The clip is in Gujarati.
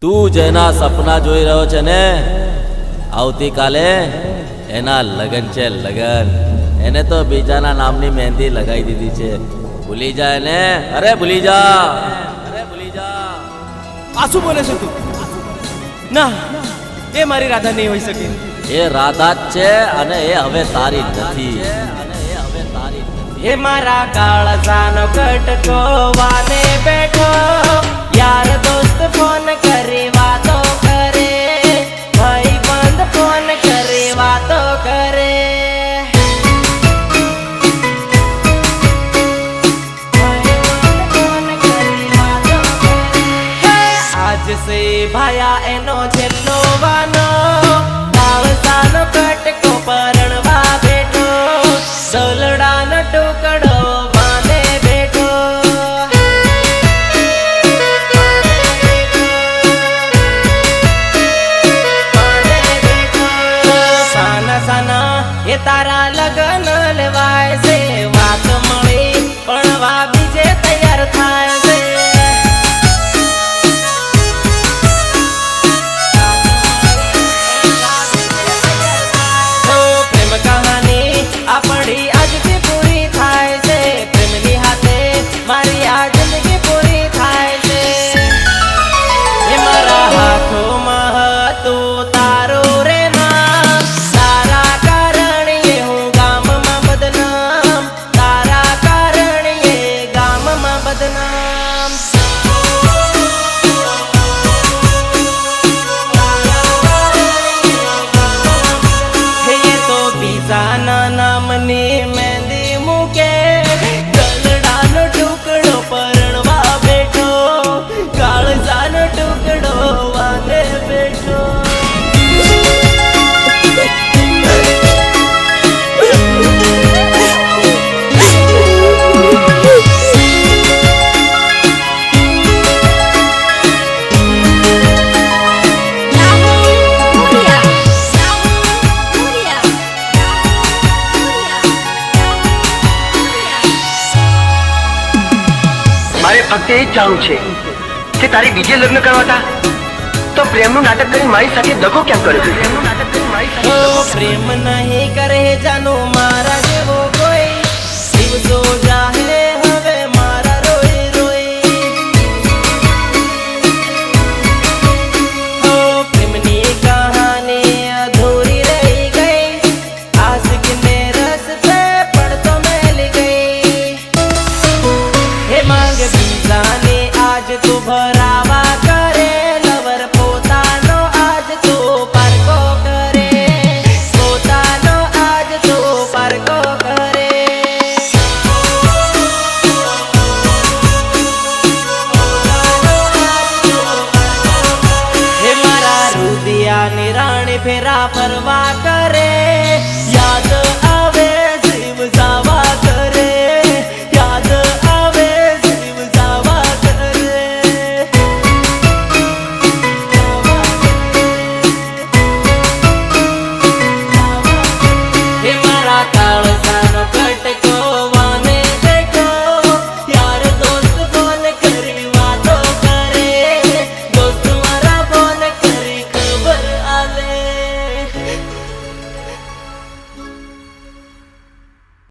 તું જેના સપના જોઈ રહ્યો છે ને, આવતીકાલે એના લગન છે, લગન. એને તો બીજાના નામની મહેંદી લગાવી દીધી છે. ભૂલી જાય ને, અરે ભૂલી જા, અરે ભૂલી જા. આ શું બોલે છે તું? ના, એ મારી રાધા નહીં હોઈ શકે. એ રાધા જ છે અને એ હવે તારી નથી. એ મારા કાળસાનો કટકો વાને બેઠો, યાર દોસ્ત ફોન કરી વાતો કરે, ભાઈ બંધ ફોન કરી વાતો કરે. આજ સે ભાયા એનો છેલ્લો વાનો, કાળસાનો કટકો પરણવા બેઠો, સોલડાનો ટુકડો વાને બેઠો. સાના સાના એ તારા લગન લેવાય છે, વાત મળી પણ વા બીજે તૈયાર થાય છે. પ્રેમ કહાની આપણી આજથી પૂરી થાય છે, પ્રેમની હાથે મારી આ જિંદગી પૂરી થાય છે. એ મારા હાથોમાં હતું તારું રે નામ, તારા કારણે હું ગામમાં બદનામ, તારા કારણે ગામમાં બદનામ. હે તો બીજાના નામની મહેંદી મૂકે, ગલડાનો ટુકડો પરણવા બેઠો, કાળજાનો ટુકડો વાને બેઠો. મારે ફક્ત એ જ જાણવું છે કે તારે બીજે લગ્ન કરવા હતા તો પ્રેમનું નાટક કરી મારી સાથે દગો કેમ કર્યો? પ્રેમ નહીં કરે જાનું મારા